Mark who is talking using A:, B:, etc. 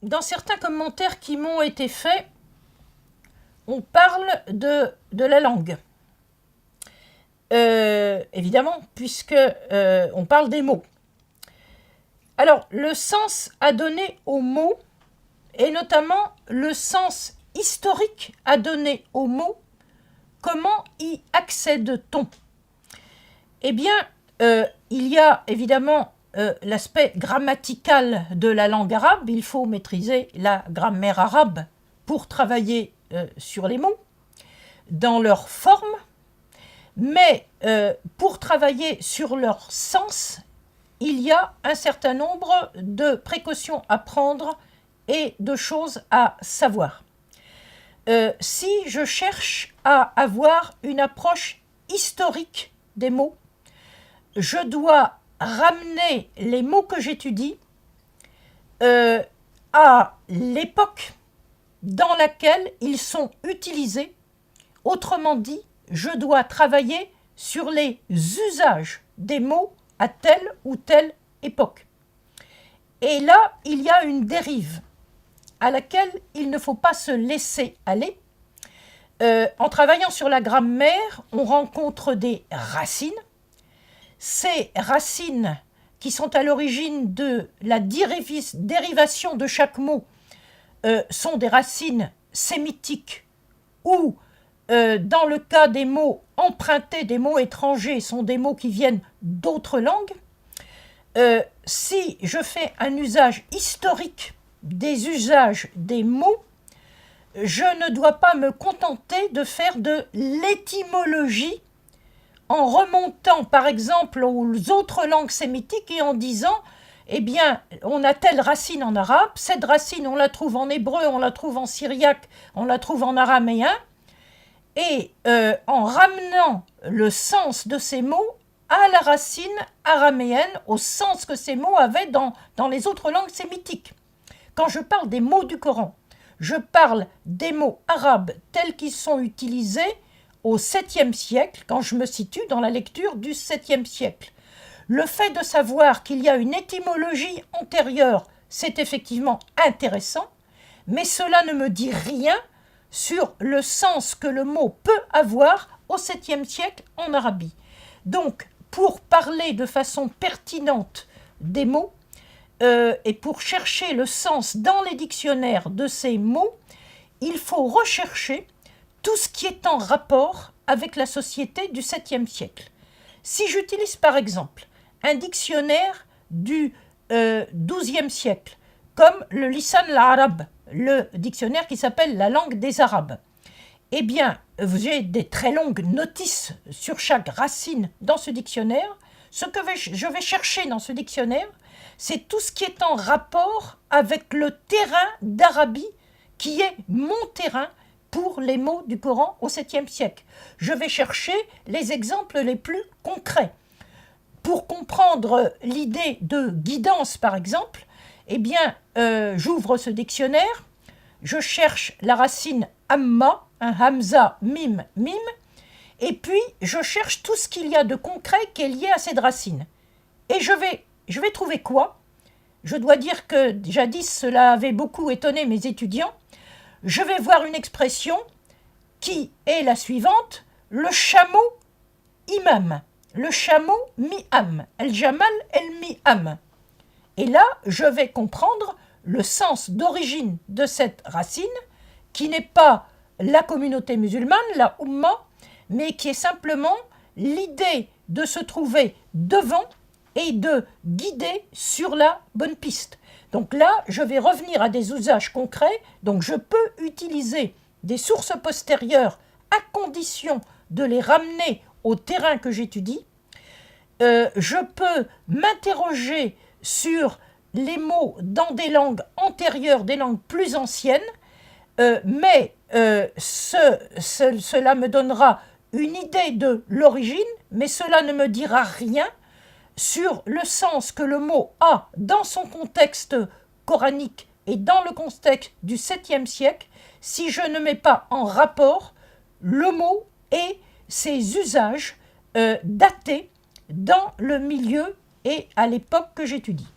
A: dans certains commentaires qui m'ont été faits, on parle de la langue. Évidemment, puisque on parle des mots. Alors, le sens à donner aux mots, et notamment le sens historique à donner aux mots, comment y accède-t-on? Eh bien, il y a évidemment l'aspect grammatical de la langue arabe. Il faut maîtriser la grammaire arabe pour travailler sur les mots, dans leur forme, mais pour travailler sur leur sens, il y a un certain nombre de précautions à prendre et de choses à savoir. Si je cherche à avoir une approche historique des mots, je dois ramener les mots que j'étudie à l'époque dans laquelle ils sont utilisés. Autrement dit, je dois travailler sur les usages des mots à telle ou telle époque. Et là, il y a une dérive à laquelle il ne faut pas se laisser aller. En travaillant sur la grammaire, on rencontre des racines. Ces racines qui sont à l'origine de la dérivation de chaque mot sont des racines sémitiques ou, dans le cas des mots empruntés, des mots étrangers, sont des mots qui viennent d'autres langues. Si je fais un usage historique des usages des mots, je ne dois pas me contenter de faire de l'étymologie en remontant par exemple aux autres langues sémitiques et en disant eh bien, on a telle racine en arabe, cette racine on la trouve en hébreu, on la trouve en syriaque, on la trouve en araméen, et en ramenant le sens de ces mots à la racine araméenne, au sens que ces mots avaient dans les autres langues sémitiques. Quand je parle des mots du Coran, je parle des mots arabes tels qu'ils sont utilisés au 7e siècle, quand je me situe dans la lecture du 7e siècle. Le fait de savoir qu'il y a une étymologie antérieure, c'est effectivement intéressant, mais cela ne me dit rien sur le sens que le mot peut avoir au 7e siècle en Arabie. Donc, pour parler de façon pertinente des mots, et pour chercher le sens dans les dictionnaires de ces mots, il faut rechercher tout ce qui est en rapport avec la société du 7e siècle. Si j'utilise par exemple un dictionnaire du 12e siècle, comme le Lisan al-Arab, le dictionnaire qui s'appelle la langue des Arabes, eh bien, j'ai des très longues notices sur chaque racine dans ce dictionnaire. Ce que je vais chercher dans ce dictionnaire, c'est tout ce qui est en rapport avec le terrain d'Arabie, qui est mon terrain pour les mots du Coran au 7e siècle. Je vais chercher les exemples les plus concrets. Pour comprendre l'idée de guidance, par exemple, eh bien, j'ouvre ce dictionnaire, je cherche la racine amma, un hamza, mim, mim, et puis je cherche tout ce qu'il y a de concret qui est lié à cette racine. Et je vais trouver quoi? Je dois dire que jadis cela avait beaucoup étonné mes étudiants. Je vais voir une expression qui est la suivante: le chameau imam, le chameau mi-am, el-jamal el-mi-am. Et là, je vais comprendre le sens d'origine de cette racine, qui n'est pas la communauté musulmane, la Ummah, mais qui est simplement l'idée de se trouver devant et de guider sur la bonne piste. Donc là, je vais revenir à des usages concrets, donc je peux utiliser des sources postérieures à condition de les ramener au terrain que j'étudie. Je peux m'interroger sur les mots dans des langues antérieures, des langues plus anciennes, mais cela me donnera une idée de l'origine, mais cela ne me dira rien sur le sens que le mot a dans son contexte coranique et dans le contexte du 7e siècle, si je ne mets pas en rapport le mot et ses usages datés dans le milieu et à l'époque que j'étudie.